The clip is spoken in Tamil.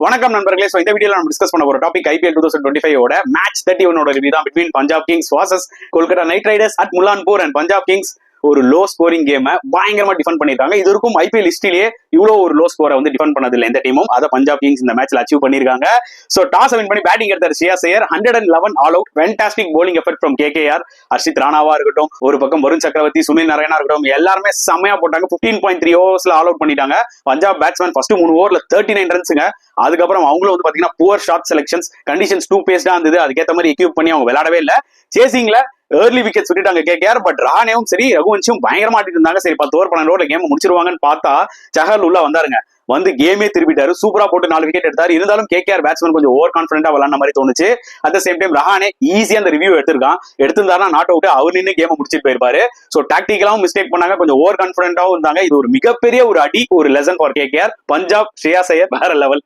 வணக்கம் நண்பர்களே. சோ இந்த வீடியோல நம்ம டிஸ்கஸ் பண்ண போற டாபிக் IPL 2025 ஓட மேட்ச் 31 ரிவ்யூ தான். Between Punjab Kings vs Kolkata night Riders at Mullanpur. And Punjab Kings ஒரு லோ ஸ்கோரிங் கேம் பயங்கரமா டிஃபெண்ட் பண்ணிருக்காங்க. இது வரைக்கும் IPL ஹிஸ்டரியிலேயே இவ்வளவு ஒரு லோ ஸ்கோரை வந்து டிஃபெண்ட் பண்ணது இல்லை எந்த டீமும். அதை பஞ்சாப் கிங்ஸ் இந்த மேட்ச்ல அச்சீவ் பண்ணிருக்காங்க. சோ டாஸ் வின் பண்ணி பேட்டிங் எடுத்தார் Shreyas Iyer. 111 all out. Fantastic bowling effort from KKR. Harshit ராணாவா இருக்கட்டும், ஒரு பக்கம் வருண் சக்கரவர்த்தி, சுனில் நாராயணா இருக்கட்டும், எல்லாருமே செம்மையா போட்டாங்க. 15.3 ஓவர்ஸ்ல ஆல் அவுட் பண்ணிட்டாங்க. பஞ்சாப் பேட்ஸ்மேன் ஃபர்ஸ்ட் 3 ஓவர்ல 39 ரன்ஸுங்க. அதுக்கப்புறம் அவங்களும் வந்து பாத்தீங்கன்னா poor shot selections, conditions too பேஸ்டா இருந்தது. அதுக்கேற்ற மாதிரி எக்யூப் பண்ணி அவங்க விளையாடவே இல்லை. சேசிங்ல ஏர்லி விக்கெட் விட்டுட்டாங்க KKR. பட் ராணேவும் சரி ரகுவன்ஷும் பயங்கரமா ஆடிட்டு இருந்தாங்க. சரி 10 ஓவர் 12 ஓவர்ல கேம் முடிச்சிருவாங்கன்னு பார்த்தா சஹல் உள்ள வந்தாருங்க. வந்து கேமே திருப்பிட்டாரு. சூப்பரா போட்டு 4 விக்கெட் எடுத்தாரு. இருந்தாலும் KKR பேட்ஸ்மேன் கொஞ்சம் ஓவர் கான்பிடண்டா விளையாட மாதிரி தோணுச்சு. At the same time Rahane ஈஸியா அந்த ரிவ்யூ எடுத்திருந்தாருன்னா நாட் அவுட் அவர் நின்று கேம் முடிச்சிட்டு போயிருப்பாரு. சோ டாக்டிக்கலாவும் மிஸ்டேக் பண்ணாங்க, கொஞ்சம் ஓவர் கான்பிடண்டாவும் இருந்தாங்க. இது ஒரு மிகப்பெரிய ஒரு அடி, ஒரு lesson for KKR. Punjab Shreyas Iyer வேற லெவல்.